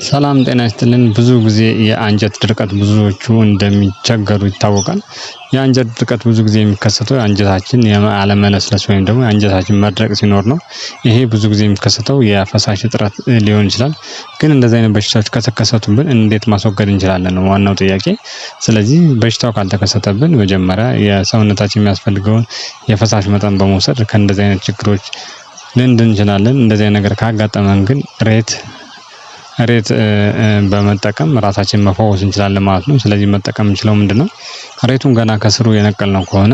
ሰላም ጤና ይስጥልን ብዙ ጊዜ የአንጀት ድርቀት ብዙዎቹ እንደሚቸገሩ ይታወቃል። የአንጀት ድርቀት ብዙ ጊዜ የሚከሰተው አንጀታችን አለመለስለስ ወይም ደግሞ የአንጀታችን መድረቅ ሲኖር ነው። ይሄ ብዙ ጊዜ የሚከሰተው የፈሳሽ እጥረት ሊሆን ይችላል። ግን እንደዚህ አይነት በሽታዎች ከተከሰቱብን እንዴት ማስወገድ እንችላለን ነው ዋናው ጥያቄ። ስለዚህ በሽታው ካልተከሰተብን መጀመሪያ የሰውነታችን የሚያስፈልገውን የፈሳሽ መጠን በመውሰድ ከእንደዚህ አይነት ችግሮች ልንድን እንችላለን። እንደዚህ አይነት ነገር ካጋጠመን ግን ሬት በመጠቀም ራሳችንን መፈወስ እንችላለን ማለት ነው። ስለዚህ መጠቀም የምንችለው ምንድነው? ሬቱን ገና ከስሩ የነቀልነው ከሆነ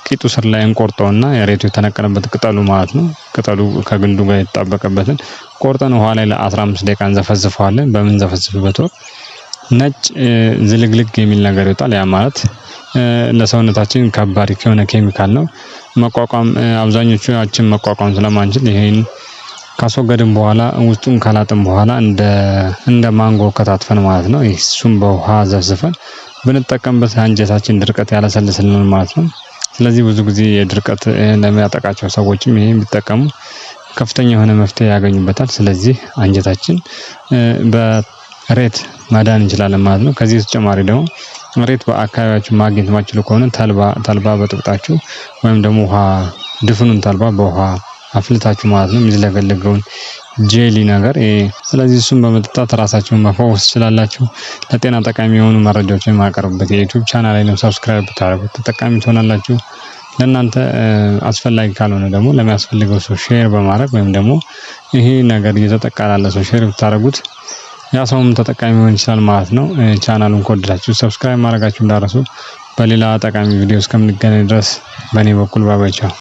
ቂጡ ስር ላይ እንቆርጠውና የሬቱ የተነቀለበት ቅጠሉ ማለት ነው። ቅጠሉ ከግንዱ ጋር የተጣበቀበትን ቆርጠን ውሃ ላይ ለ15 ደቂቃ እንዘፈዝፈዋለን። በምንዘፈዝፍበት ወቅት ነጭ ዝልግልግ የሚል ነገር ይወጣል። ያ ማለት ለሰውነታችን ከባድ የሆነ ኬሚካል ነው። መቋቋም አብዛኞቻችን መቋቋም ስለማንችል ይሄን ካስወገድን በኋላ ውስጡን ካላጥን በኋላ እንደ ማንጎ ከታትፈን ማለት ነው። እሱን በውሃ ዘፍዝፈን ብንጠቀምበት አንጀታችን ድርቀት ያለሰልስልናል ማለት ነው። ስለዚህ ብዙ ጊዜ የድርቀት ለሚያጠቃቸው ሰዎችም ይሄን ቢጠቀሙ ከፍተኛ የሆነ መፍትሄ ያገኙበታል። ስለዚህ አንጀታችን በሬት ማዳን እንችላለን ማለት ነው። ከዚህ በተጨማሪ ደግሞ ሬት በአካባቢያችሁ ማግኘት የማትችሉ ከሆነ ተልባ በጥብጣችሁ ወይም ደግሞ ውሃ ድፍኑን ተልባ በውሃ አፍልታችሁ ማለት ነው የሚዝለገለገውን ጄሊ ነገር ስለዚህ እሱን በመጠጣት ራሳችሁን መፈወስ ትችላላችሁ። ለጤና ጠቃሚ የሆኑ መረጃዎችን የማቀርብበት የዩቲዩብ ቻናል ላይ ሰብስክራይብ ብታደርጉ ተጠቃሚ ትሆናላችሁ። ለእናንተ አስፈላጊ ካልሆነ ደግሞ ለሚያስፈልገው ሰው ሼር በማድረግ ወይም ደግሞ ይሄ ነገር እየተጠቃ ላለ ሰው ሼር ብታደርጉት ያ ሰውም ተጠቃሚ ሊሆን ይችላል ማለት ነው። ቻናሉን ከወደዳችሁ ሰብስክራይብ ማድረጋችሁ እንዳትረሱ። በሌላ ጠቃሚ ቪዲዮ እስከምንገናኝ ድረስ በእኔ በኩል ባይ ባይ ቻው።